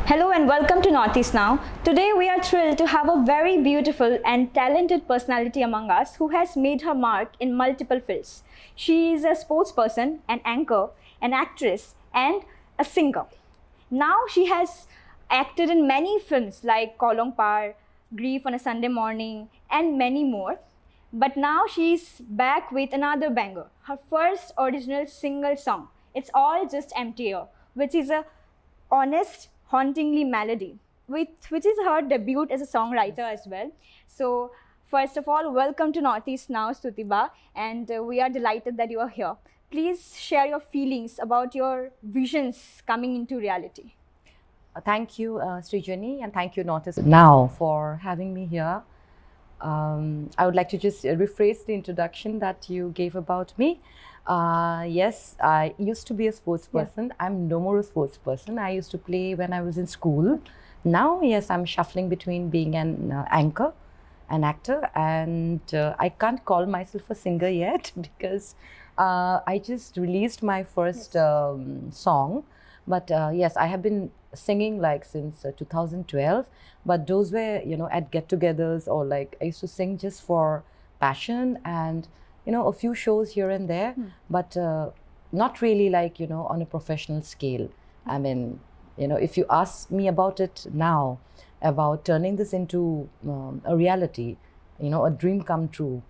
Hello and welcome to Northeast Now. Today we are thrilled to have a very beautiful and talented personality among us who has made her mark in multiple fields. She is a sportsperson, an anchor, an actress, and a singer. Now she has acted in many films like Kolong Par, Grief on a Sunday Morning, and many more. But now she's back with another banger, her first original single song. It's All Just Empty Air, which is a honest, hauntingly melody, which is her debut as a songwriter as well. So, first of all, welcome to Northeast Now, Stutiba, and we are delighted that you are here. Please share your feelings about your visions coming into reality. Thank you, Srijani, and thank you, Northeast Now, for having me here. I would like to just rephrase the introduction that you gave about me. Yes, I used to be a sports person. Yeah. I'm no more a sports person. I used to play when I was in school. Now, yes, I'm shuffling between being an anchor, an actor, and I can't call myself a singer yet because I just released my first song. But yes, I have been singing like since 2012. But those were, at get-togethers, or like I used to sing just for passion and, a few shows here and there, but not really like, on a professional scale. I mean, if you ask me about it now, about turning this into a reality, a dream come true,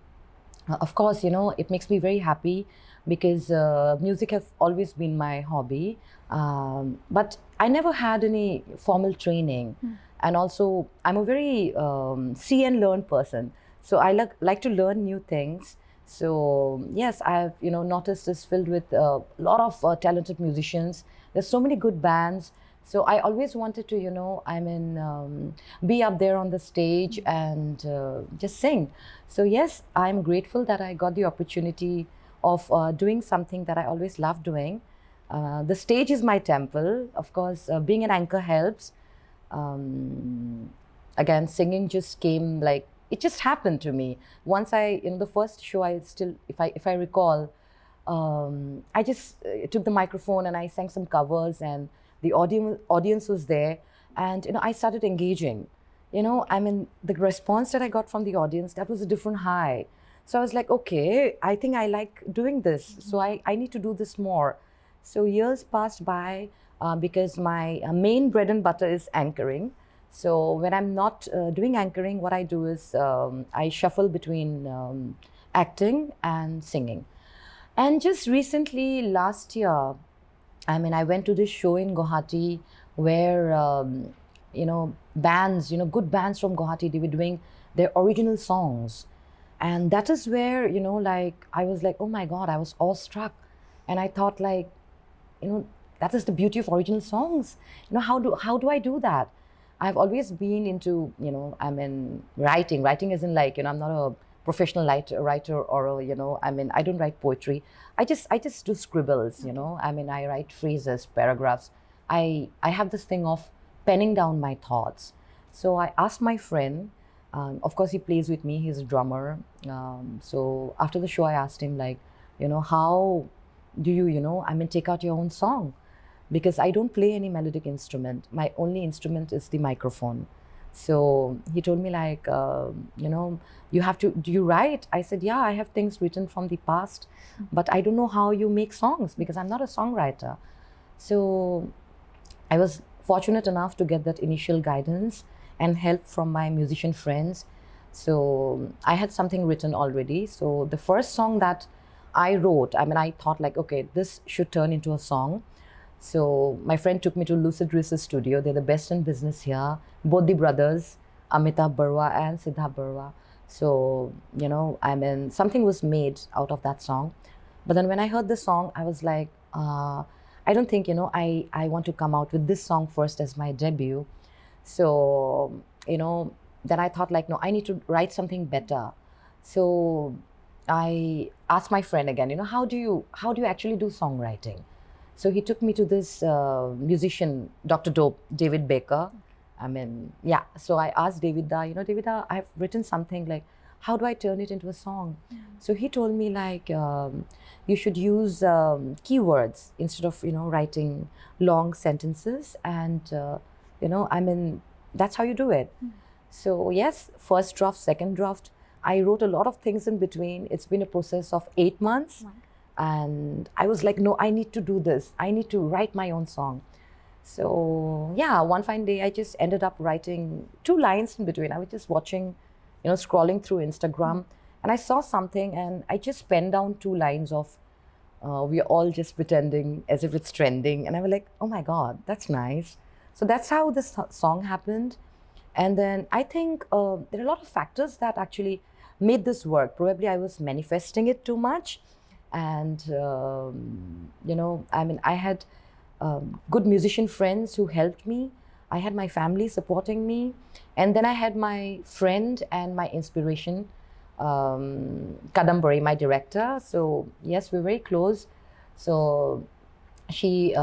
of course, it makes me very happy because music has always been my hobby. But I never had any formal training. And also, I'm a very see and learn person. So I like to learn new things. So yes, I've noticed this filled with a lot of talented musicians. There's so many good bands. So I always wanted to, be up there on the stage and just sing. So yes, I'm grateful that I got the opportunity of doing something that I always loved doing. The stage is my temple. Of course, being an anchor helps. Again, singing just came like, it just happened to me. Once the first show, if I recall, I just took the microphone and I sang some covers, and the audience was there, and I started engaging. The response that I got from the audience, that was a different high. So I was like, okay, I think I like doing this. So I need to do this more. So years passed by because my main bread and butter is anchoring. So when I'm not doing anchoring, what I do is I shuffle between acting and singing. And just recently, last year, I went to this show in Guwahati where, bands, good bands from Guwahati, they were doing their original songs. And that is where, I was like, oh my God, I was awestruck. And I thought like, that is the beauty of original songs. How do I do that? I've always been into, writing. Writing isn't like, I'm not a professional writer or, I don't write poetry. I just do scribbles, I write phrases, paragraphs. I have this thing of penning down my thoughts. So I asked my friend, of course, he plays with me. He's a drummer. So after the show, I asked him like, how do you, take out your own song? Because I don't play any melodic instrument. My only instrument is the microphone. So he told me like, you have to, do you write? I said, yeah, I have things written from the past, but I don't know how you make songs because I'm not a songwriter. So I was fortunate enough to get that initial guidance and help from my musician friends. So I had something written already. So the first song that I wrote, I thought like, okay, this should turn into a song. So my friend took me to Lucid Research studio. They're the best in business here. Both the brothers, Amitabh Barwa and Siddha Barwa. So, something was made out of that song. But then when I heard the song, I was like, I don't think, I want to come out with this song first as my debut. So, then I thought like, no, I need to write something better. So I asked my friend again, how do you actually do songwriting? So he took me to this musician, Dr. Dope, David Baker. So I asked David, David, I've written something like, how do I turn it into a song? So he told me like, you should use keywords instead of, writing long sentences, and I mean, that's how you do it. So yes, first draft, second draft. I wrote a lot of things in between. It's been a process of 8 months. And I was like, no, I need to do this. I need to write my own song. So yeah, one fine day, I just ended up writing 2 lines in between. I was just watching, scrolling through Instagram, and I saw something, and I just penned down 2 lines of, we're all just pretending as if it's trending. And I was like, oh my God, that's nice. So that's how this song happened. And then I think there are a lot of factors that actually made this work. Probably I was manifesting it too much. And, I mean, I had good musician friends who helped me. I had my family supporting me. And then I had my friend and my inspiration, Kadambari, my director. So yes, we're very close. So she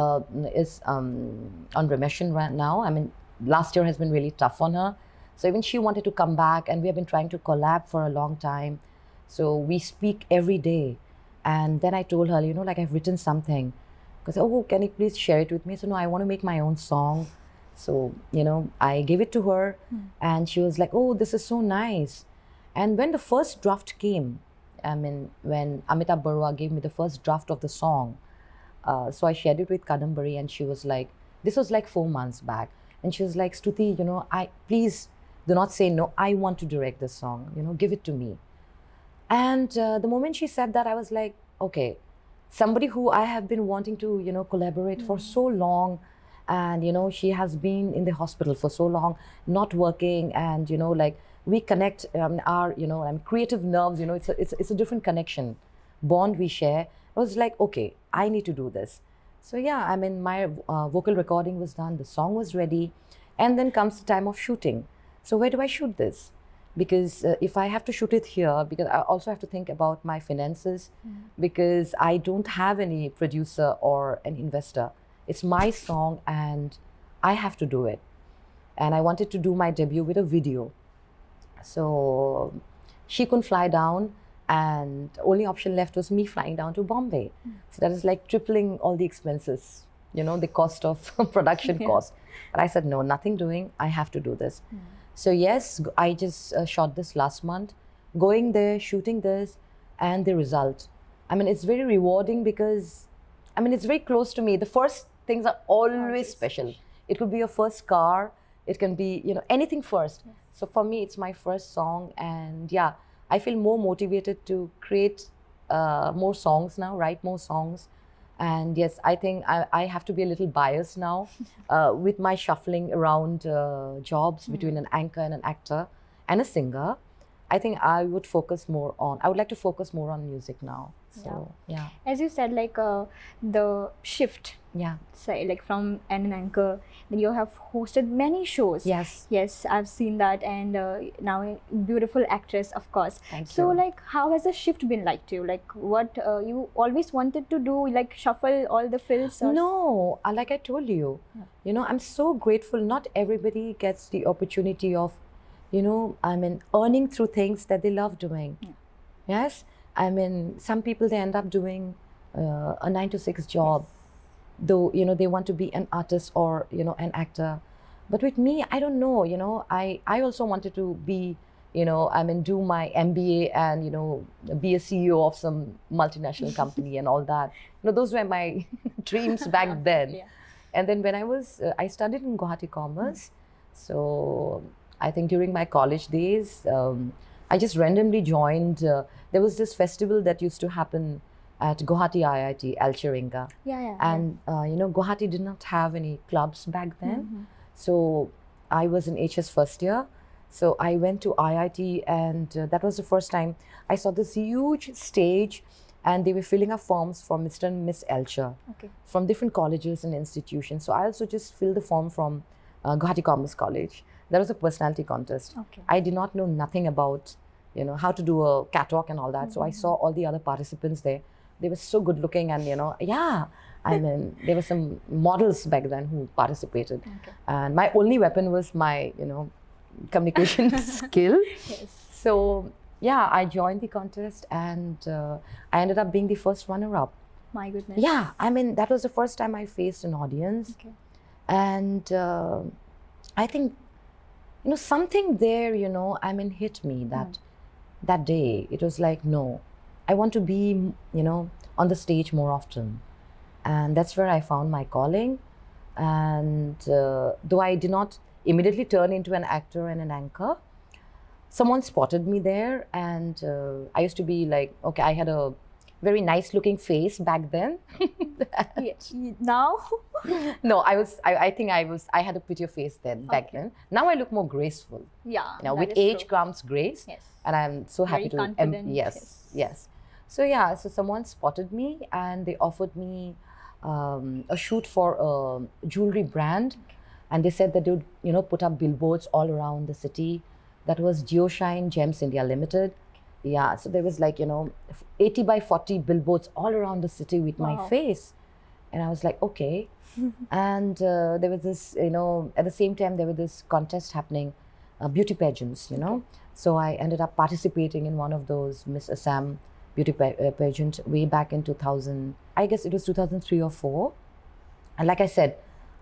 is on remission right now. I mean, last year has been really tough on her. So even she wanted to come back, and we have been trying to collab for a long time. So we speak every day. And then I told her, like, I've written something. Because, oh, can you please share it with me? So no, I want to make my own song. So, I gave it to her, and she was like, oh, this is so nice. And when the first draft came, I mean, when Amitabh Barua gave me the first draft of the song, so I shared it with Kadambari, and she was like, this was like 4 months back. And she was like, Stuti, please do not say no. I want to direct this song, give it to me. And the moment she said that, I was like, okay, somebody who I have been wanting to, collaborate for so long. And, she has been in the hospital for so long, not working. And, like, we connect our, creative nerves, it's a different connection, bond we share. I was like, okay, I need to do this. So yeah, I mean, my vocal recording was done, the song was ready. And then comes the time of shooting. So where do I shoot this? Because if I have to shoot it here, because I also have to think about my finances, because I don't have any producer or an investor. It's my song, and I have to do it. And I wanted to do my debut with a video. So she couldn't fly down, and the only option left was me flying down to Bombay. So that is like tripling all the expenses, the cost of production cost. But I said, no, nothing doing, I have to do this. So yes, I just shot this last month, going there, shooting this, and the result. I mean, it's very rewarding because, I mean, it's very close to me. The first things are always special. It could be your first car. It can be, anything first. So for me, it's my first song. And yeah, I feel more motivated to create more songs now, write more songs. And yes, I think I have to be a little biased now with my shuffling around jobs between an anchor and an actor and a singer. I think I would like to focus more on music now. So, yeah. As you said, like the shift. Yeah. Say, like from an anchor, then you have hosted many shows. Yes. Yes, I've seen that, and now a beautiful actress, of course. Thank So, you. like, how has the shift been like to you? Like, what you always wanted to do, like shuffle all the fills? Or... No, like I told you, I'm so grateful. Not everybody gets the opportunity of, I mean, earning through things that they love doing. Yes. I mean, some people, they end up doing a 9-to-6 job, though, they want to be an artist or, an actor. But with me, I don't know, I also wanted to be, I mean, do my MBA and, be a CEO of some multinational company and all that. Those were my dreams back then. And then when I studied in Guwahati Commerce. So I think during my college days, I just randomly joined. There was this festival that used to happen at Guwahati IIT, Alchiringa. And, Guwahati did not have any clubs back then. So I was in HS first year. So I went to IIT, and that was the first time I saw this huge stage, and they were filling up forms for Mr. and Miss Elcher from different colleges and institutions. So I also just filled the form from Guwahati Commerce College. That was a personality contest. I did not know nothing about, how to do a catwalk and all that. So I saw all the other participants there. They were so good looking, and I mean, there were some models back then who participated. And my only weapon was my, communication skill. So yeah, I joined the contest, and I ended up being the first runner-up. My goodness. Yeah, I mean, that was the first time I faced an audience. And I think, something there, hit me that day. It was like, no, I want to be, on the stage more often. And that's where I found my calling. And though I did not immediately turn into an actor and an anchor, someone spotted me there. And I used to be like, okay, I had a very nice looking face back then. Yes. Now? No, I think I had a prettier face then, back then. Now I look more graceful. Yeah. With that is age true. comes grace. Yes. And I'm so happy Very confident. yes. So yeah, so someone spotted me and they offered me a shoot for a jewelry brand. And they said that they would, put up billboards all around the city. That was Geoshine Gems India Limited. Yeah, so there was like, 80 by 40 billboards all around the city with my face. And I was like, okay. And there was this, at the same time, there was this contest happening, beauty pageants, So I ended up participating in one of those Miss Assam beauty pageant way back in 2000. I guess it was 2003 or 4. And like I said,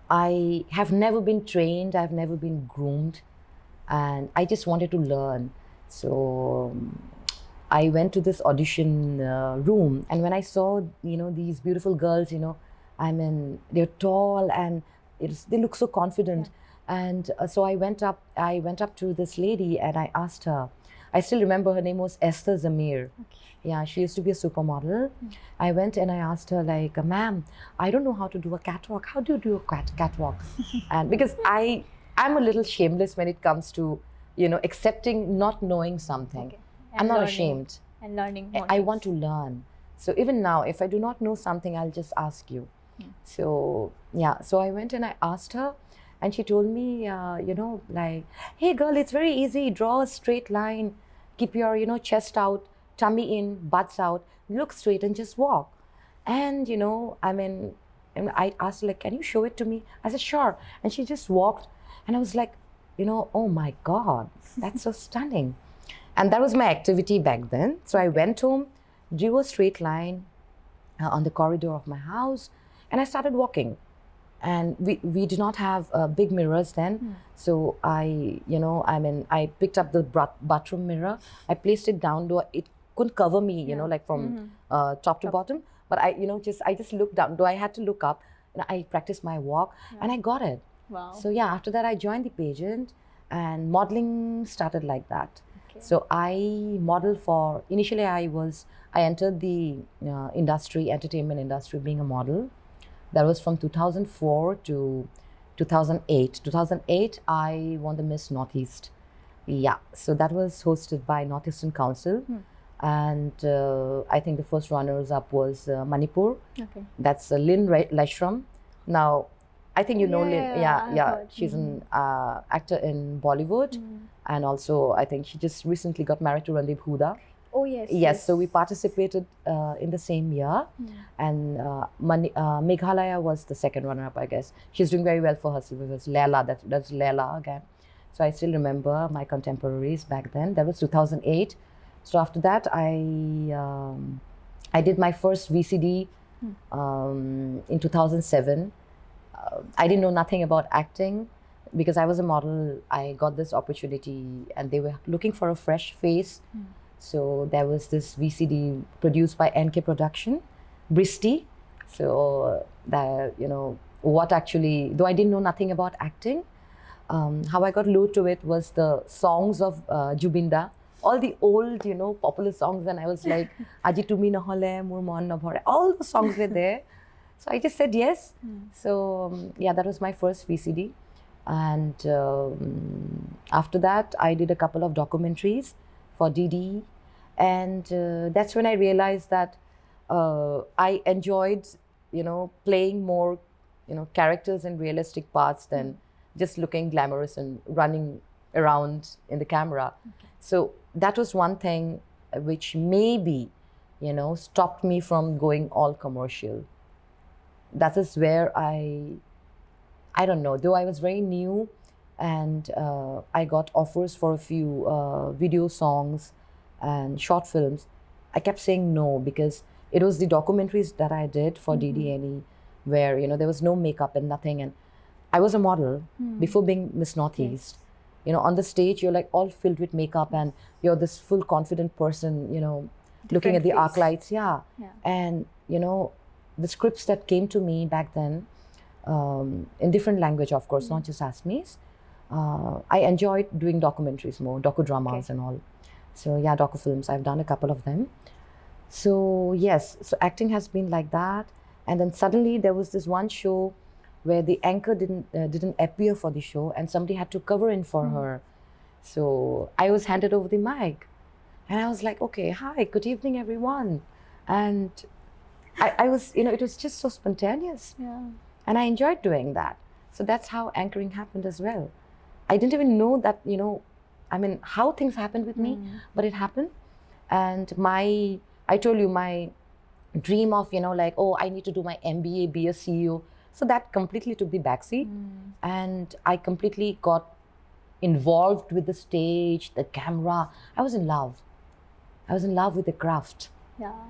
I have never been trained. I've never been groomed. And I just wanted to learn. So I went to this audition room, and when I saw, these beautiful girls, they're tall and they look so confident. And so I went up to this lady and I asked her. I still remember her name was Esther Zamir. Yeah, she used to be a supermodel. I went and I asked her like, ma'am, I don't know how to do a catwalk. How do you do a catwalk? And because I'm a little shameless when it comes to, accepting not knowing something. I'm not ashamed. And learning. I want to learn. So even now, if I do not know something, I'll just ask you. So yeah, so I went and I asked her, and she told me, like, hey girl, it's very easy. Draw a straight line, keep your, chest out, tummy in, butts out, look straight and just walk. And, and I asked her, like, can you show it to me? I said, sure. And she just walked, and I was like, oh my God, that's so stunning. And that was my activity back then. So I went home, drew a straight line on the corridor of my house, and I started walking. And we did not have big mirrors then. So I picked up the bathroom mirror. I placed it down, though it couldn't cover me, like from top to bottom. But I just looked down, though I had to look up. And I practiced my walk, and I got it. Wow. So yeah, after that I joined the pageant, and modeling started like that. So I modeled for, initially I entered the entertainment industry being a model. That was from 2004 to 2008. 2008, I won the Miss Northeast. Yeah, so that was hosted by Northeastern Council. And I think the first runners-up was Manipur. That's Lynn Leshram. Now, I think you know Lynn. Yeah. She's an actor in Bollywood. And also, I think she just recently got married to Randeep Huda. Oh, yes. Yes, so we participated in the same year. And Meghalaya was the second runner-up, I guess. She's doing very well for herself. It was Leila, that's Leila again. So I still remember my contemporaries back then. That was 2008. So after that, I did my first VCD in 2007. I didn't know nothing about acting. Because I was a model, I got this opportunity, and they were looking for a fresh face. So there was this VCD produced by NK Production, Bristi. So that, what actually, though I didn't know nothing about acting, how I got lured to it was the songs of Jubinda, all the old, popular songs. And I was like, Aji Tumi Nahole, Mur Mon Nabhore, all the songs were there. So I just said yes. So yeah, that was my first VCD. And after that, I did a couple of documentaries for DD. And that's when I realized that I enjoyed, playing more, characters and realistic parts than just looking glamorous and running around in the camera. So that was one thing which maybe, stopped me from going all commercial. That is where I don't know, though I was very new, and I got offers for a few video songs and short films. I kept saying no, because it was the documentaries that I did for DDNE where, there was no makeup and nothing. And I was a model before being Miss Northeast. You know, on the stage, you're like all filled with makeup and you're this full confident person, you know, looking at the arc lights. Yeah. And, you know, the scripts that came to me back then, in different language, of course, not just Assamese. I enjoyed doing documentaries more, docudramas and all. So yeah, docu-films, I've done a couple of them. So yes, so acting has been like that. And then suddenly there was this one show where the anchor didn't appear for the show and somebody had to cover in for her. So I was handed over the mic and I was like, okay, hi, good evening, everyone. And I was, you know, it was just so spontaneous. And I enjoyed doing that. So that's how anchoring happened as well. I didn't even know that, you know, I mean, how things happened with me, but it happened. And I told you, my dream of, you know, like, oh, I need to do my MBA, be a CEO. So that completely took the backseat. And I completely got involved with the stage, the camera. I was in love. I was in love with the craft.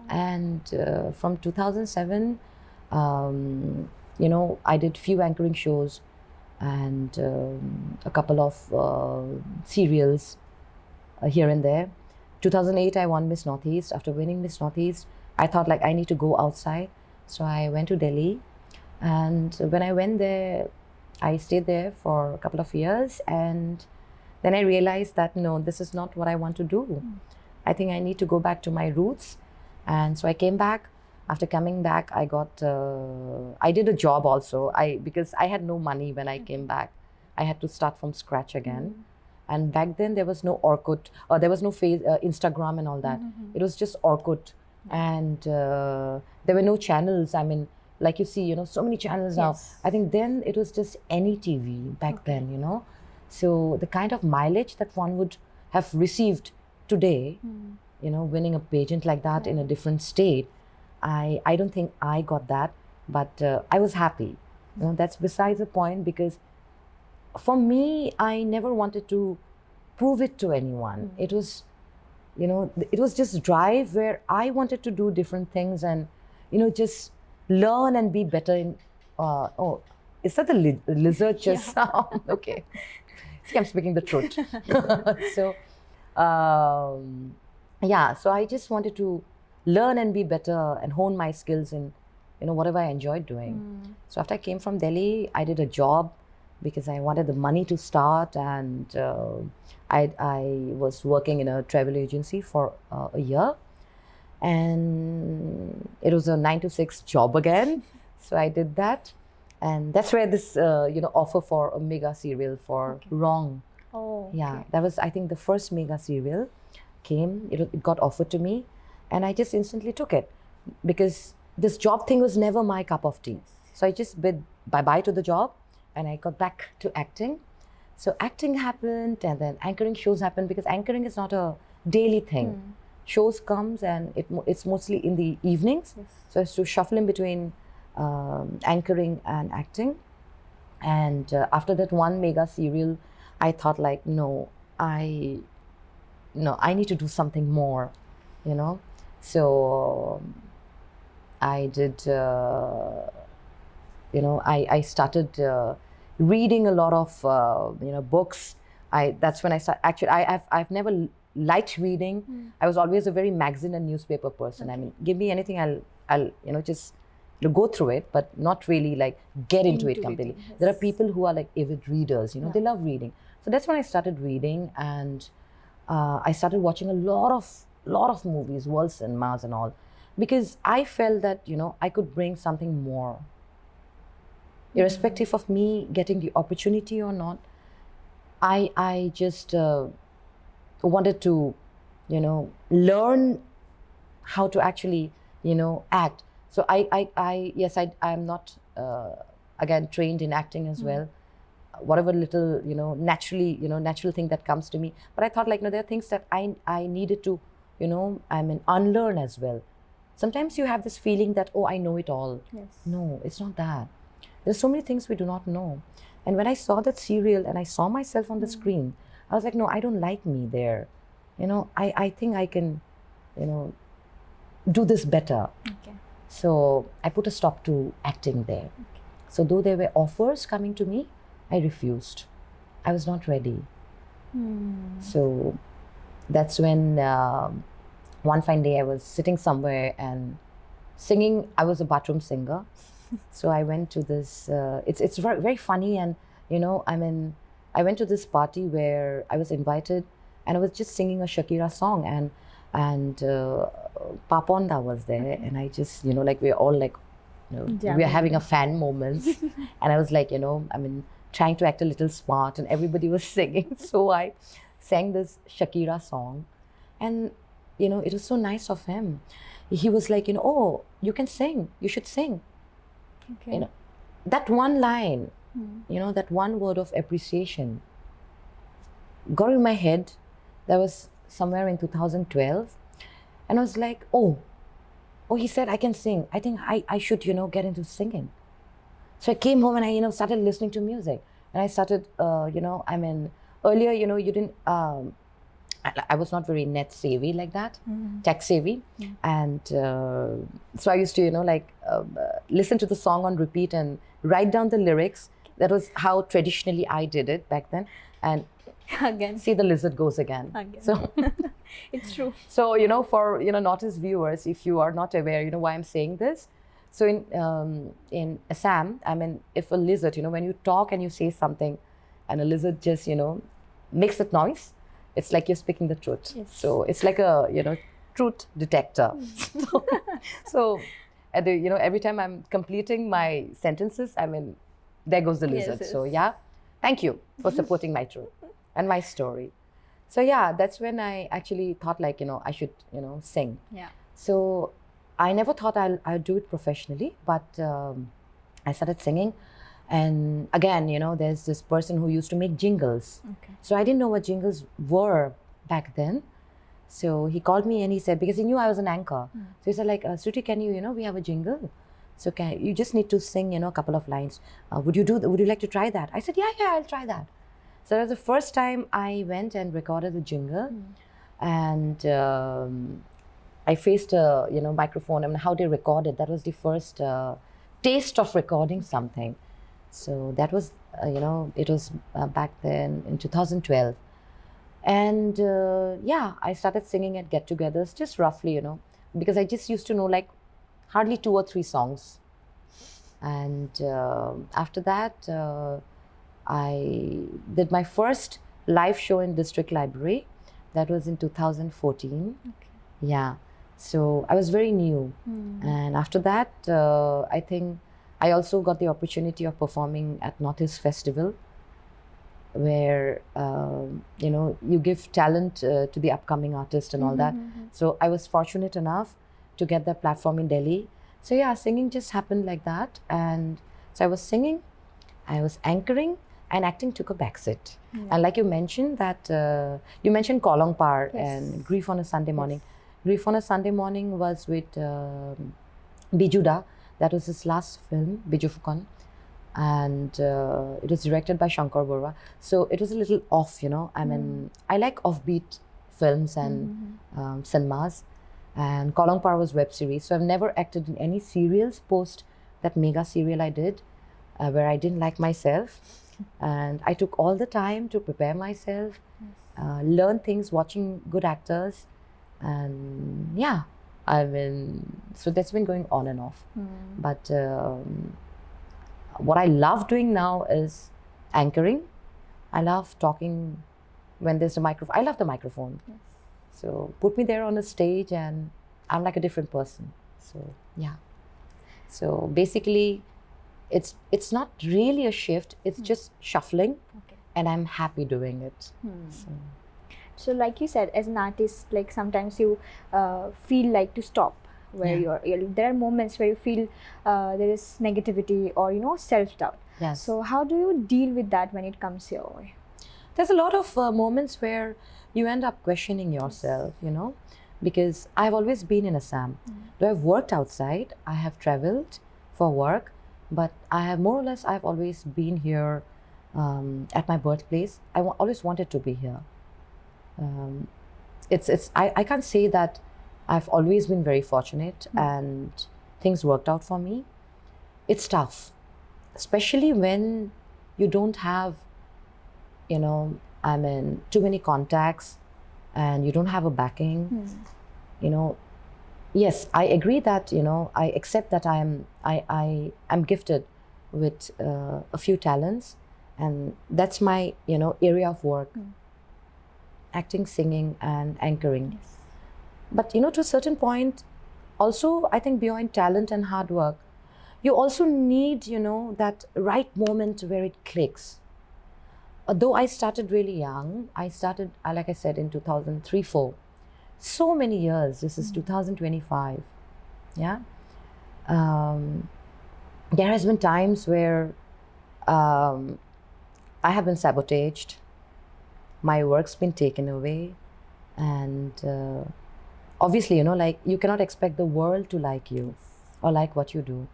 And from 2007, you know, I did few anchoring shows and a couple of serials here and there. 2008, I won Miss Northeast. After winning Miss Northeast, I thought like I need to go outside. So I went to Delhi. And when I went there, I stayed there for a couple of years. And then I realized that, no, this is not what I want to do. I think I need to go back to my roots. And so I came back. After coming back, I did a job also. Because I had no money when I came back. I had to start from scratch again. And back then there was no Orkut, or there was no Instagram and all that. It was just Orkut. And there were no channels. I mean, like you see, you know, so many channels now. I think then it was just any TV back then, you know. So the kind of mileage that one would have received today, you know, winning a pageant like that in a different state, I don't think I got that, but I was happy. You know, that's besides the point, because for me, I never wanted to prove it to anyone. It was, you know, it was just drive where I wanted to do different things and, you know, just learn and be better in, oh, is that the lizard just sound? Okay. See, I'm speaking the truth. So, yeah, so I just wanted to learn and be better and hone my skills in, you know, whatever I enjoyed doing. So after I came from Delhi, I did a job because I wanted the money to start, and I was working in a travel agency for a year, and it was a 9-to-6 job again. So I did that, and that's where this you know, offer for a mega serial for Wrong. That was, I think, the first mega serial came. It got offered to me, and I just instantly took it because this job thing was never my cup of tea. So I just bid bye-bye to the job and I got back to acting. So acting happened, and then anchoring shows happened, because anchoring is not a daily thing. Shows comes and it's mostly in the evenings. So I used to shuffle in between anchoring and acting. And after that one mega serial, I thought like, no, I need to do something more, you know. So I did, you know, I started reading a lot of, you know, books. That's when I started. Actually, I've never liked reading. I was always a very magazine and newspaper person. I mean, give me anything, I'll you know, just go through it, but not really like get into it completely. There are people who are like avid readers, you know, they love reading. So that's when I started reading, and I started watching a lot of movies, world cinemas and all, because I felt that, you know, I could bring something more. Irrespective of me getting the opportunity or not, I just wanted to, you know, learn how to actually, you know, act. So I'm not again trained in acting as well. Whatever little, you know, natural thing that comes to me. But I thought like, no, there are things that I needed to, you know, I mean, unlearn as well. Sometimes you have this feeling that, oh, I know it all. No, it's not that. There's so many things we do not know. And when I saw that serial and I saw myself on the screen, I was like, no, I don't like me there. You know, I think I can, you know, do this better. So I put a stop to acting there. So though there were offers coming to me, I refused. I was not ready. So that's when one fine day I was sitting somewhere and singing. I was a bathroom singer. So I went to this, it's very, very funny. And, you know, I went to this party where I was invited and I was just singing a Shakira song, and Paponda was there. And I just, you know, like we're all like, you know, we are having a fan moments. And I was like, you know, trying to act a little smart and everybody was singing. So I sang this Shakira song, and, you know, it was so nice of him. He was like, you know, oh, you can sing, you should sing. Okay. You know, that one line, you know, that one word of appreciation got in my head. That was somewhere in 2012. And I was like, oh, he said I can sing. I think I should, you know, get into singing. So I came home and I, you know, started listening to music. And I started, you know, earlier, you know, you didn't, I was not very net savvy like that, tech savvy. And so I used to, you know, like listen to the song on repeat and write down the lyrics. That was how traditionally I did it back then. And Again. see the lizard goes again. So It's true. So, you know, for, you know, notice viewers, if you are not aware, you know, why I'm saying this. So in Assam, if a lizard, you know, when you talk and you say something and a lizard just, you know, makes that noise, it's like you're speaking the truth. Yes. So it's like a, you know, truth detector. So you know, every time I'm completing my sentences, there goes the lizard. Yes. So yeah, thank you for supporting my truth and my story. So yeah, that's when I actually thought, like, you know, I should, you know, sing. Yeah. So I never thought I'll do it professionally, but I started singing. And again, you know, there's this person who used to make jingles. Okay. So I didn't know what jingles were back then. So he called me and he said, because he knew I was an anchor. So he said, like, Stuti, can you, you know, we have a jingle. So you just need to sing, you know, a couple of lines. Would you like to try that? I said, yeah, I'll try that. So that was the first time I went and recorded the jingle. And I faced a, you know, microphone. How they record it, that was the first taste of recording something. So that was, you know, it was back then in 2012. And yeah, I started singing at get-togethers, just roughly, you know, because I just used to know like hardly 2 or 3 songs. And after that, I did my first live show in District Library. That was in 2014. Okay. Yeah. So I was very new. And after that, I think I also got the opportunity of performing at Northeast Festival, where, you know, you give talent to the upcoming artist and all that. So I was fortunate enough to get that platform in Delhi. So yeah, singing just happened like that. And so I was singing, I was anchoring, and acting took a backseat. And like you mentioned that, you mentioned Kolong Par and Grief on a Sunday Morning. Grief on a Sunday Morning was with Biju Da. That was his last film, Biju Fukan. And it was directed by Shankar Borwa. So it was a little off, you know. I like offbeat films and cinemas. And Kolong Par was web series. So I've never acted in any serials post that mega serial I did, where I didn't like myself. And I took all the time to prepare myself, learn things, watching good actors. And yeah, so that's been going on and off. But what I love doing now is anchoring. I love talking when there's a microphone. I love the microphone. So put me there on a stage and I'm like a different person. So yeah. So basically, it's not really a shift. It's just shuffling, and I'm happy doing it. So like you said, as an artist, like sometimes you feel like to stop, where there are moments where you feel there is negativity or, you know, self-doubt. Yes. So how do you deal with that when it comes your way? There's a lot of moments where you end up questioning yourself, you know, because I've always been in Assam. Though I've worked outside, I have traveled for work, but I've always been here at my birthplace. I always wanted to be here. I can't say that I've always been very fortunate and things worked out for me. It's tough, especially when you don't have, too many contacts, and you don't have a backing, yes, I agree that, I accept that I am gifted with a few talents, and that's my, area of work, acting, singing, and anchoring. Yes. But, to a certain point, also, I think beyond talent and hard work, you also need, that right moment where it clicks. Though I started really young, I started, like I said, in 2003, 4. So many years, this is 2025. Yeah. There has been times where I have been sabotaged, my work's been taken away, and obviously, like, you cannot expect the world to like you or like what you do.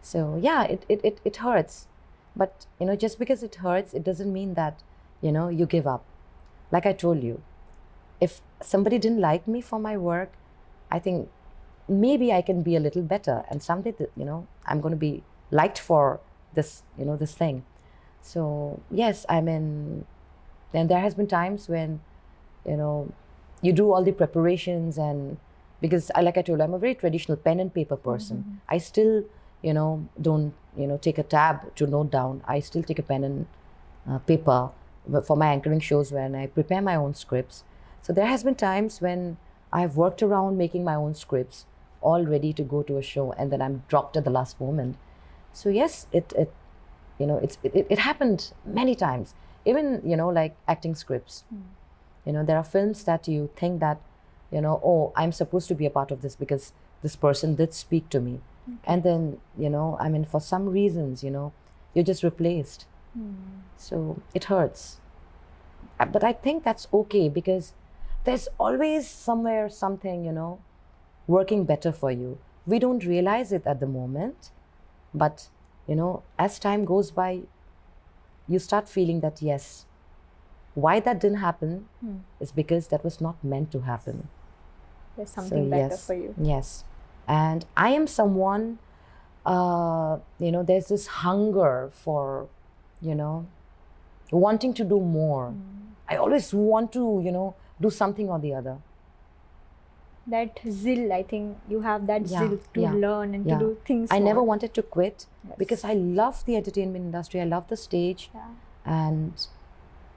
So yeah, it hurts. But, just because it hurts, it doesn't mean that, you give up. Like I told you, if somebody didn't like me for my work, I think maybe I can be a little better, and someday, I'm going to be liked for this, this thing. So yes, and there has been times when, you do all the preparations, and because like I told you, I'm a very traditional pen and paper person. I still, don't, take a tab to note down. I still take a pen and paper for my anchoring shows when I prepare my own scripts. So there has been times when I've worked around making my own scripts, all ready to go to a show, and then I'm dropped at the last moment. So yes, it happened many times. Even, like acting scripts. There are films that you think that, oh, I'm supposed to be a part of this because this person did speak to me. And then, for some reasons, you're just replaced. So it hurts. But I think that's okay, because there's always somewhere something, working better for you. We don't realize it at the moment, but, as time goes by, you start feeling that, yes, why that didn't happen is because that was not meant to happen. There's something better yes, for you. Yes. And I am someone, there's this hunger for, wanting to do more. I always want to, do something or the other. That zeal, I think you have that zeal to learn and to do things I more. never wanted to quit because I love the entertainment industry. I love the stage. And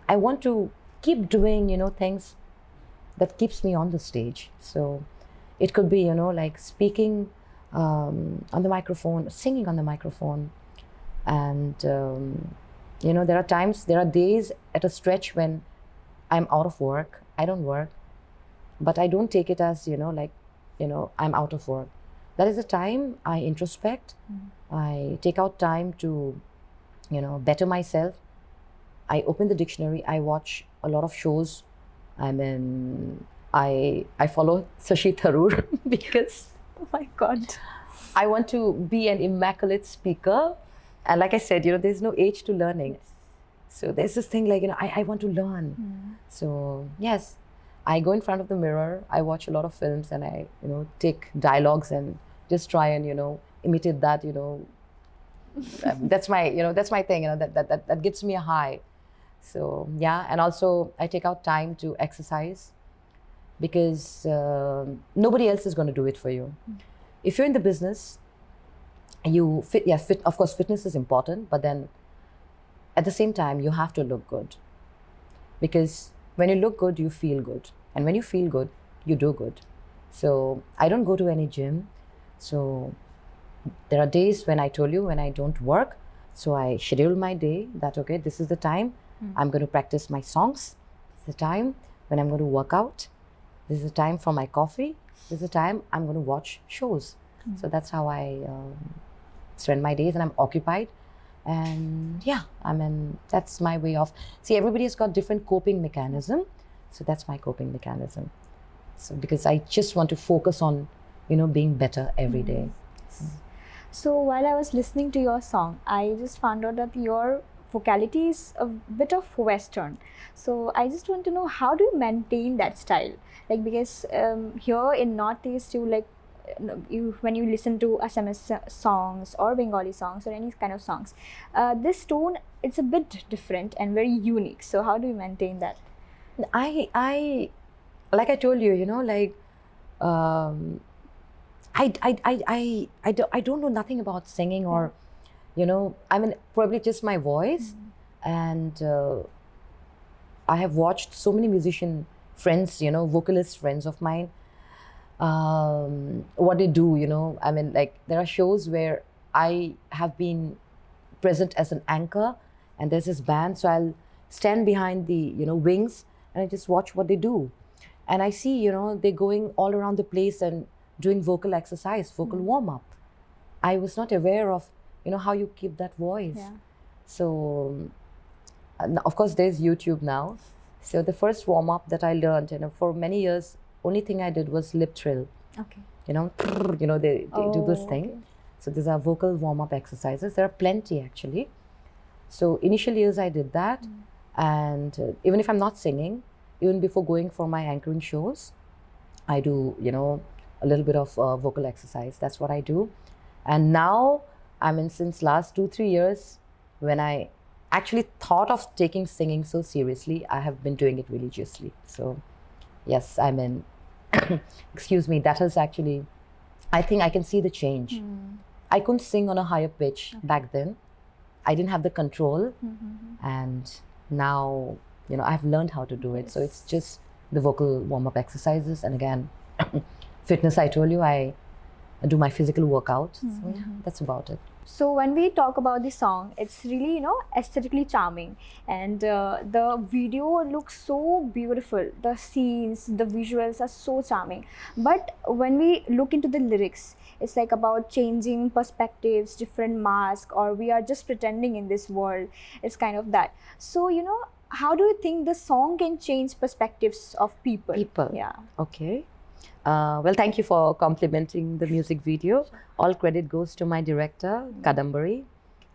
I want to keep doing, things that keeps me on the stage. So it could be, like speaking on the microphone, singing on the microphone. And, there are days at a stretch when I'm out of work. I don't work, but I don't take it as, I'm out of work. That is the time I introspect. I take out time to, better myself. I open the dictionary. I watch a lot of shows. I follow Stuti Choudhury because, oh my God, I want to be an immaculate speaker. And like I said, there's no age to learning. So there's this thing like, I want to learn. So yes, I go in front of the mirror. I watch a lot of films, and I, take dialogues and just try and, imitate that. That's my thing. That gives me a high. So yeah, and also I take out time to exercise, because nobody else is going to do it for you. If you're in the business, you fit. Yes, of course, fitness is important, but then at the same time, you have to look good, because when you look good, you feel good, and when you feel good, you do good. So I don't go to any gym. So there are days when I told you when I don't work. So I schedule my day that, okay, this is the time I'm going to practice my songs. This is the time when I'm going to work out. This is the time for my coffee. This is the time I'm going to watch shows. So that's how I spend my days, and I'm occupied. And yeah, that's my way of, see, everybody's got different coping mechanism. So that's my coping mechanism. So because I just want to focus on, being better every day. So while I was listening to your song, I just found out that your vocality is a bit of Western. So I just want to know, how do you maintain that style? Like, because here in Northeast, you when you listen to Assamese songs or Bengali songs or any kind of songs, this tone, it's a bit different and very unique. So how do you maintain that? I like I told you, you know, like I don't know nothing about singing or, you know, I mean, probably just my voice. And I have watched so many musician friends, you know, vocalist friends of mine, what they do, you know. I mean, like, there are shows where I have been present as an anchor, and there's this band, so I'll stand behind the, you know, wings, and I just watch what they do. And I see, you know, they're going all around the place and doing vocal exercise, vocal warm-up. I was not aware of, you know, how you keep that voice. Yeah. So, of course, there's YouTube now. So the first warm-up that I learned, you know, for many years, only thing I did was lip trill. Okay. You know, they do this thing. Okay. So these are vocal warm-up exercises. There are plenty, actually. So initial years I did that. And even if I'm not singing, even before going for my anchoring shows, I do, you know, a little bit of vocal exercise. That's what I do. And now, I mean, since last 2-3 years, when I actually thought of taking singing so seriously, I have been doing it religiously. So yes, I mean, excuse me, that is actually, I think I can see the change. I couldn't sing on a higher pitch back then. I didn't have the control. And now, you know, I've learned how to do it. So it's just the vocal warm-up exercises. And again, fitness, I told you, I do my physical workout. So yeah, that's about it. So when we talk about the song, it's really, you know, aesthetically charming, and the video looks so beautiful. The scenes, the visuals are so charming. But when we look into the lyrics, it's like about changing perspectives, different masks, or we are just pretending in this world. It's kind of that. So, you know, how do you think the song can change perspectives of people? Yeah. Okay. Well, thank you for complimenting the music video. All credit goes to my director, Kadambari.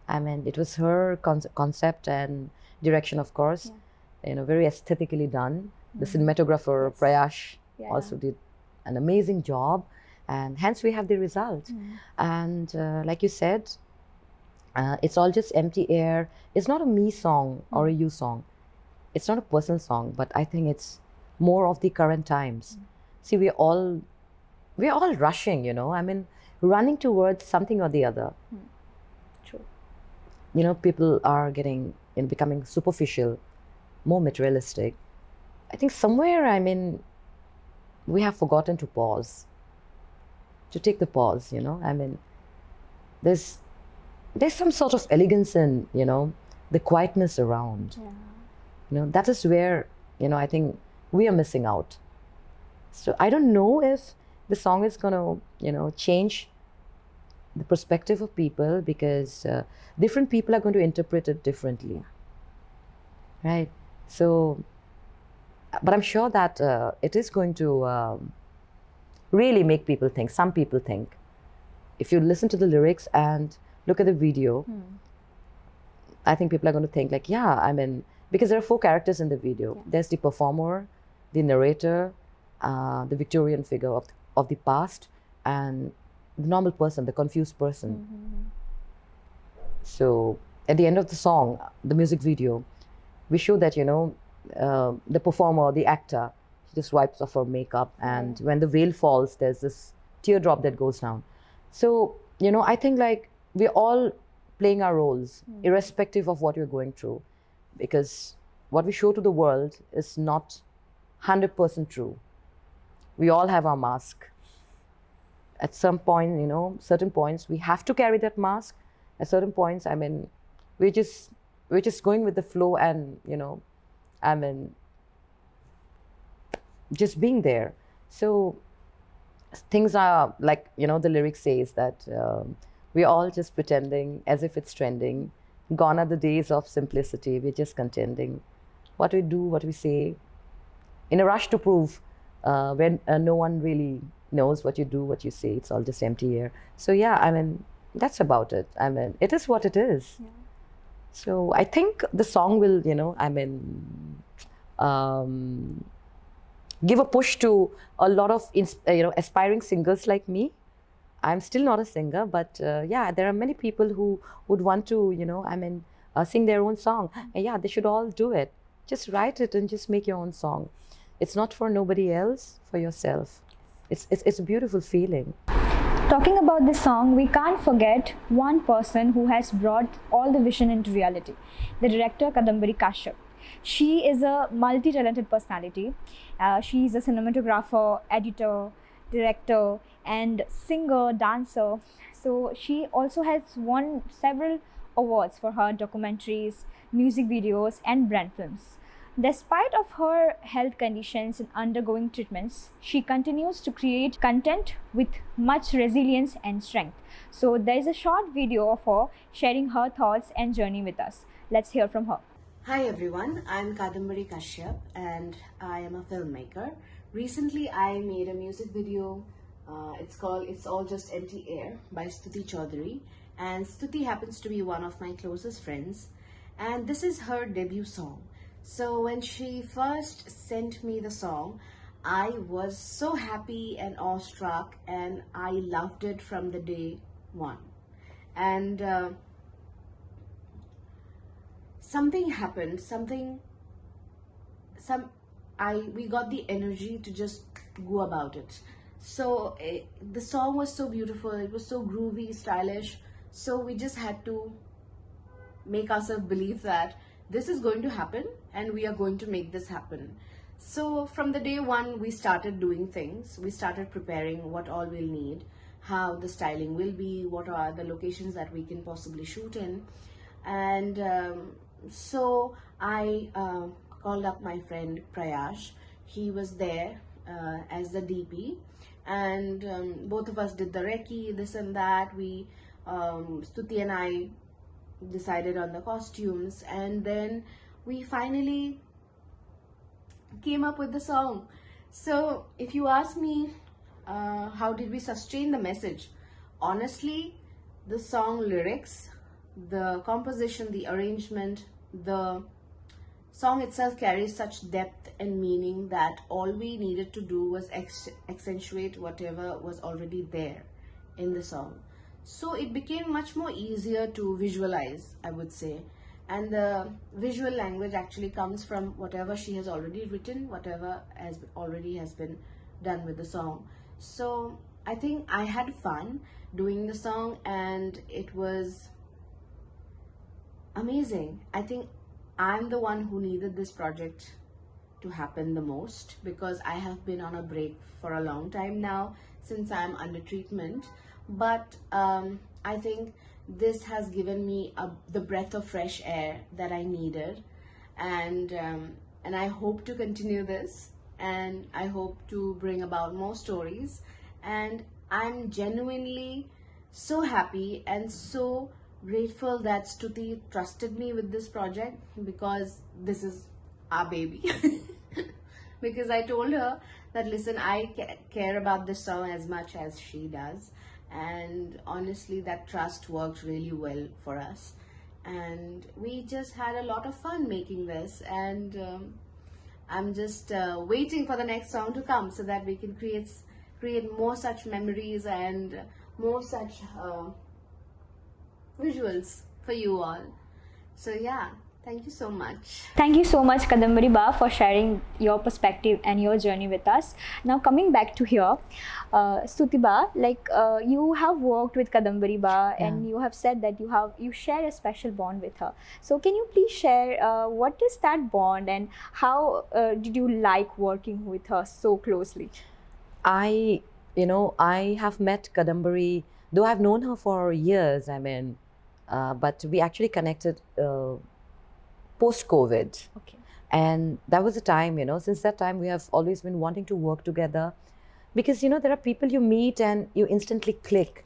I mean, it was her concept and direction, of course. You know, very aesthetically done. The cinematographer, Prayash, also did an amazing job. And hence we have the result. And like you said, it's all just empty air. It's not a me song or a you song. It's not a personal song, but I think it's more of the current times. See, we're all rushing, you know. I mean, running towards something or the other. True. You know, people are getting, you know, becoming superficial, more materialistic. I think somewhere, I mean, we have forgotten to pause, to take the pause, you know. I mean, there's some sort of elegance in, you know, the quietness around. You know, that is where, you know, I think we are missing out. So I don't know if the song is going to, you know, change the perspective of people, because different people are going to interpret it differently, right? So, but I'm sure that it is going to really make people think. Some people think. If you listen to the lyrics and look at the video, I think people are going to think like, yeah, I mean, because there are 4 characters in the video. There's the performer, the narrator, the Victorian figure of the past, and the normal person, the confused person. So at the end of the song, the music video, we show that, you know, the performer, the actor, she just wipes off her makeup, and when the veil falls, there's this teardrop that goes down. So, you know, I think like we're all playing our roles, irrespective of what we're going through, because what we show to the world is not 100% true. We all have our mask. At some point, you know, certain points, we have to carry that mask. At certain points, I mean, we're just going with the flow, and, you know, I mean, just being there. So things are like, you know, the lyric says that we're all just pretending as if it's trending. Gone are the days of simplicity. We're just contending. What we do, what we say, in a rush to prove, when no one really knows what you do, what you say. It's all just empty air. So yeah, I mean, that's about it. I mean, it is what it is. So I think the song will, you know, I mean, give a push to a lot of, you know, aspiring singers like me, I'm still not a singer, but yeah, there are many people who would want to, sing their own song. And yeah, they should all do it. Just write it and just make your own song. It's not for nobody else, for yourself. It's a beautiful feeling. Talking about this song, we can't forget one person who has brought all the vision into reality, the director Kadambari Kashyap. She is a multi-talented personality. She is a cinematographer, editor, director, and singer, dancer. So she also has won several awards for her documentaries, music videos, and brand films. Despite of her health conditions and undergoing treatments, she continues to create content with much resilience and strength. So there is a short video of her sharing her thoughts and journey with us. Let's hear from her. Hi everyone, I'm Kadambari Kashyap and I am a filmmaker. Recently I made a music video, it's called It's All Just Empty Air by Stuti Choudhury, and Stuti happens to be one of my closest friends, and this is her debut song. So when she first sent me the song, I was so happy and awestruck and I loved it from the day one. And something happened, we got the energy to just go about it. So the song was so beautiful, it was so groovy, stylish, so we just had to make ourselves believe that this is going to happen and we are going to make this happen. So from the day one we started doing things, we started preparing what all we'll need, how the styling will be, what are the locations that we can possibly shoot in. And so I called up my friend Prayash. He was there as the DP, and both of us did the recce, this and that. We Stuti and I decided on the costumes, and then we finally came up with the song. So if you ask me how did we sustain the message, honestly, the song lyrics, the composition, the arrangement, the song itself carries such depth and meaning that all we needed to do was accentuate whatever was already there in the song. So it became much more easier to visualize, I would say. And the visual language actually comes from whatever she has already written, whatever already has been done with the song. So I think I had fun doing the song and it was amazing. I think I'm the one who needed this project to happen the most, because I have been on a break for a long time now since I'm under treatment. But I think this has given me the breath of fresh air that I needed, and I hope to continue this, and I hope to bring about more stories. And I'm genuinely so happy and so grateful that Stuti trusted me with this project, because this is our baby. Because I told her that, listen, I care about this song as much as she does, and honestly that trust worked really well for us, and we just had a lot of fun making this. And I'm just waiting for the next song to come so that we can create more such memories and more such visuals for you all. So yeah, thank you so much. Thank you so much, Kadambari Ba, for sharing your perspective and your journey with us. Now coming back to here, Stuti Ba, you have worked with Kadambari Ba, and you have said that you share a special bond with her. So can you please share what is that bond, and how did you like working with her so closely? I have met Kadambari, though I've known her for years, but we actually connected post-COVID. Okay. And that was the time, since that time we have always been wanting to work together, because, there are people you meet and you instantly click.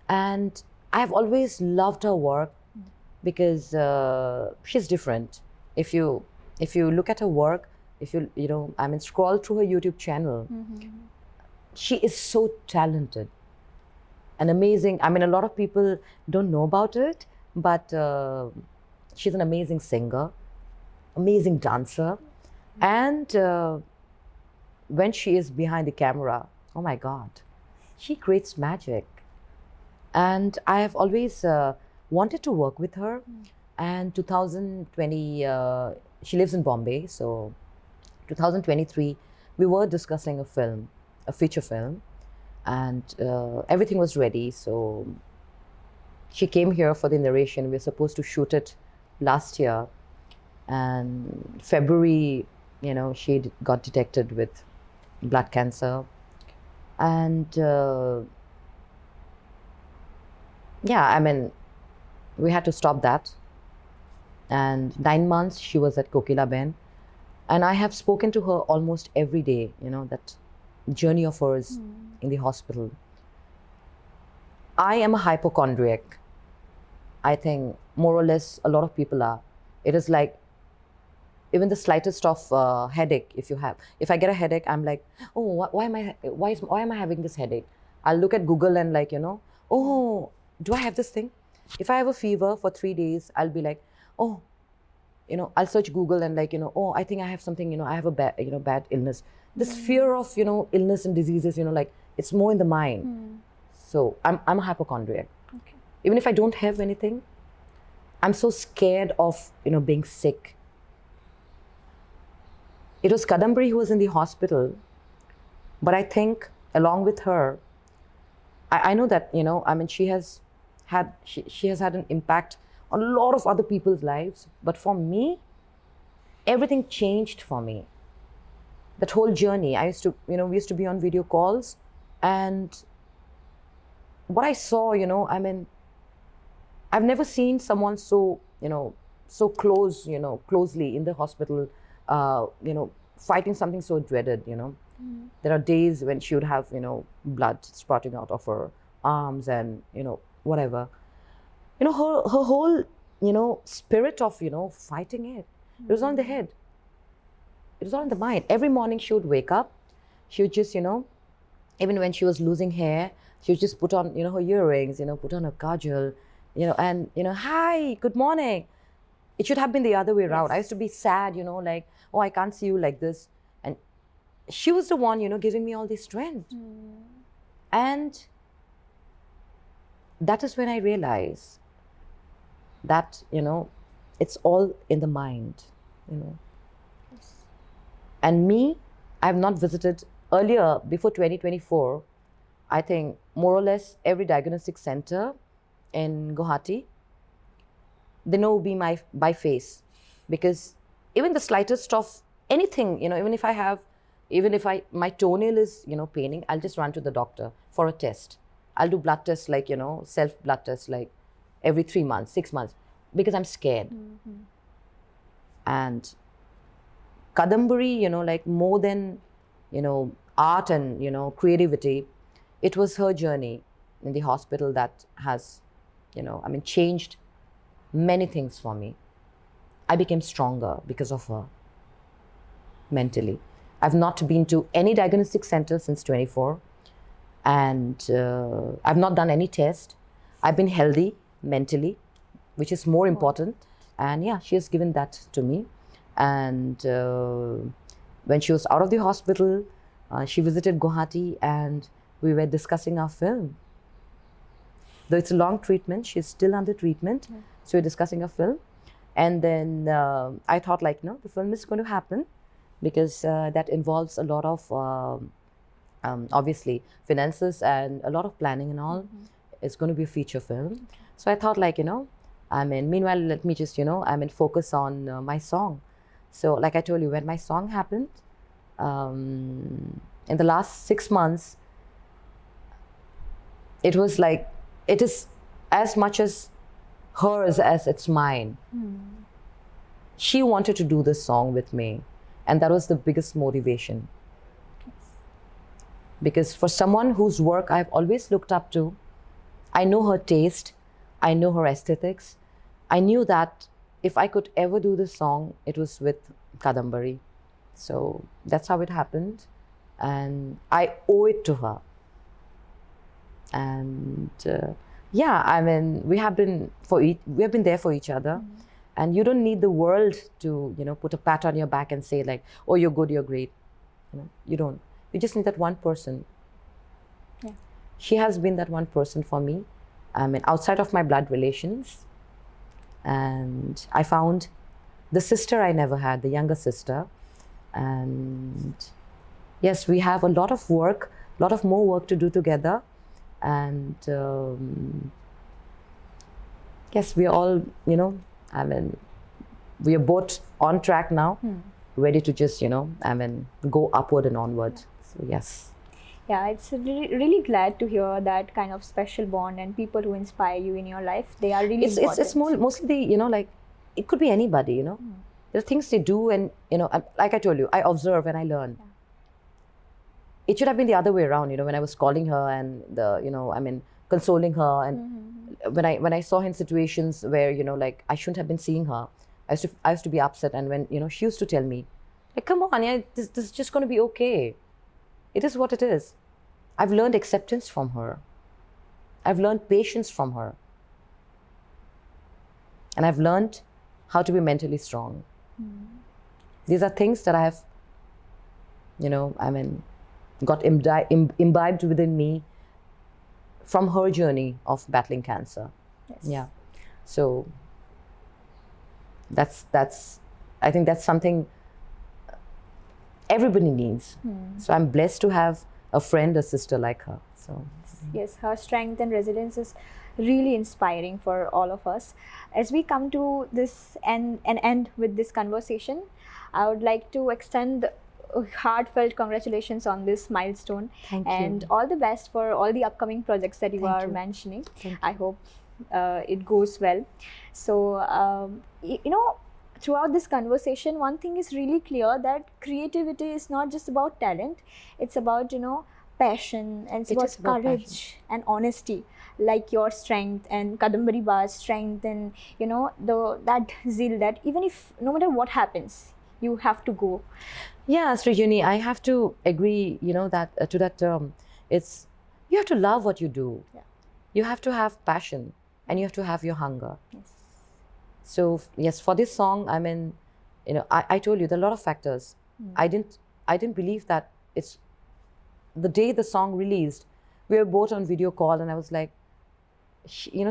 And I've always loved her work because she's different. If you look at her work, if scroll through her YouTube channel, she is so talented and amazing. A lot of people don't know about it, but she's an amazing singer, amazing dancer. And when she is behind the camera, oh my God, she creates magic. And I have always wanted to work with her. And 2020, she lives in Bombay, so 2023, we were discussing a film, a feature film, and everything was ready. So she came here for the narration. We were supposed to shoot it last year, and February, she got detected with blood cancer, and yeah, I mean, we had to stop that. And 9 months she was at Kokila Ben, and I have spoken to her almost every day. That journey of hers in the hospital. I am a hypochondriac. I think more or less a lot of people are. It is like even the slightest of headache. If I get a headache, I'm like, oh, why am I having this headache? I'll look at Google and oh, do I have this thing? If I have a fever for 3 days, I'll be like, oh, I'll search Google and oh, I think I have something, I have a bad illness. This fear of, illness and diseases, it's more in the mind. So I'm a hypochondriac. Okay. Even if I don't have anything, I'm so scared of, being sick. It was Kadambari who was in the hospital, but I think along with her, I know that, she has had an impact on a lot of other people's lives. But for me, everything changed for me. That whole journey, we used to be on video calls, and what I saw, I've never seen someone so, so close, closely in the hospital, fighting something so dreaded, There are days when she would have, blood sprouting out of her arms and, whatever. Her whole, spirit of, fighting it was on the head. It was all in the mind. Every morning she would wake up, she would just, even when she was losing hair, she would just put on, her earrings, put on her kajal, and, hi, good morning. It should have been the other way around. I used to be sad, like, oh, I can't see you like this. And she was the one, giving me all this strength. And that is when I realized that, it's all in the mind, Yes. And me, I have not visited earlier, before 2024, I think more or less every diagnostic center in Guwahati, they know me by face, because even the slightest of anything, even if my toenail is, paining, I'll just run to the doctor for a test. I'll do blood tests, self blood tests, every 3 months, 6 months, because I'm scared. And Kadambari, more than, art and, creativity, it was her journey in the hospital that has, changed many things for me. I became stronger because of her, mentally. I've not been to any diagnostic center since 24, and I've not done any test. I've been healthy mentally, which is more important. And yeah, she has given that to me. And when she was out of the hospital, she visited Guwahati, and we were discussing our film. Though it's a long treatment, she's still under treatment. So we're discussing a film. And then I thought, the film is going to happen, because that involves a lot of, obviously, finances and a lot of planning and all. It's going to be a feature film. So I thought, meanwhile, let me just, focus on my song. So like I told you, when my song happened, in the last 6 months, it was like, it is as much as hers as it's mine. She wanted to do this song with me, and that was the biggest motivation. Because for someone whose work I've always looked up to, I know her taste, I know her aesthetics. I knew that if I could ever do this song, it was with Kadambari. So that's how it happened, and I owe it to her. And yeah, we have been there for each other. And you don't need the world to, put a pat on your back and say oh, you're good, you're great. You don't. You just need that one person. Yeah. She has been that one person for me. I mean, outside of my blood relations. And I found the sister I never had, the younger sister. And yes, we have a lot of work, a lot of more work to do together. And yes, we are all, I mean, we are both on track now, ready to just, go upward and onward. So yes. Yeah, it's really, really glad to hear that kind of special bond and people who inspire you in your life. They are really important. It's mostly the, like, it could be anybody, There are things they do, and, like I told you, I observe and I learn. Yeah. It should have been the other way around, when I was calling her and consoling her. And when I saw her in situations where, like, I shouldn't have been seeing her, I used to be upset. And when, she used to tell me, like, come on, yeah, this is just going to be okay. It is what it is. I've learned acceptance from her. I've learned patience from her. And I've learned how to be mentally strong. These are things that I have, got imbibed within me from her journey of battling cancer. Yes. Yeah. So I think that's something everybody needs. So I'm blessed to have a friend, a sister like her. So yes, her strength and resilience is really inspiring for all of us. As we come to this and end with this conversation, I would like to extend heartfelt congratulations on this milestone. Thank you. And all the best for all the upcoming projects that you Thank are you. mentioning. Thank you. I hope it goes well. So throughout this conversation, one thing is really clear, that creativity is not just about talent. It's about passion, and it's It about is about courage and honesty, like your strength and Kadambari Ba's strength, and that zeal, that even if no matter what happens, you have to go. Yeah, Srijuni, I have to agree, that to that term. It's, you have to love what you do. Yeah. You have to have passion, and you have to have your hunger. Yes. So yes, for this song, I mean, I told you there are a lot of factors. I didn't believe that it's the day the song released. We were both on video call, and I was like, she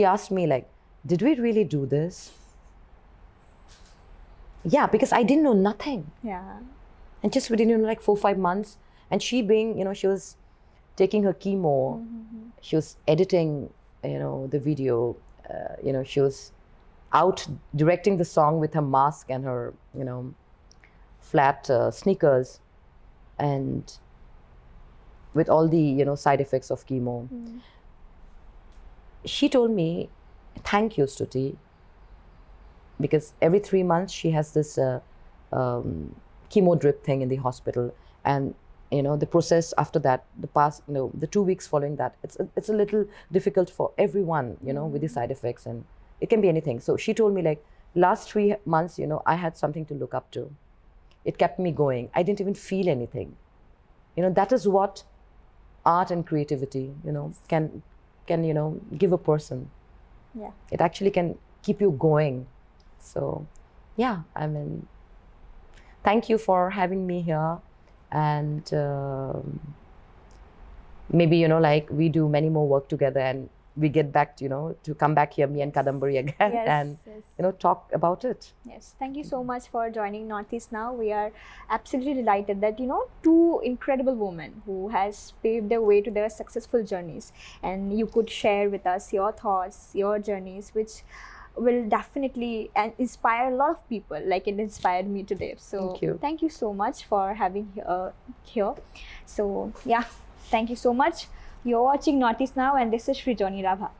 asked me, like, did we really do this? Yeah, because I didn't know nothing. Yeah. And just within like 4-5 months, and she being, she was taking her chemo, she was editing, the video, she was out directing the song with her mask and her, flat sneakers, and with all the, side effects of chemo. She told me, thank you, Stuti, because every 3 months she has this chemo drip thing in the hospital, and the process after that, the 2 weeks following that, it's a little difficult for everyone, with the side effects, and it can be anything. So she told me, like, last 3 months, I had something to look up to. It kept me going. I didn't even feel anything. That is what art and creativity, can give a person. Yeah. It actually can keep you going. So yeah, I mean, thank you for having me here. And maybe, like, we do many more work together, and we get back to, to come back here, me and Kadambari again, Yes, and, yes. Talk about it. Yes, thank you so much for joining Northeast Now. We are absolutely delighted that, two incredible women who has paved their way to their successful journeys, and you could share with us your thoughts, your journeys, which will definitely inspire a lot of people, like it inspired me today. So thank you so much for having here. So yeah, thank you so much. You're watching Northeast Now, and this is Srijoni Rabha.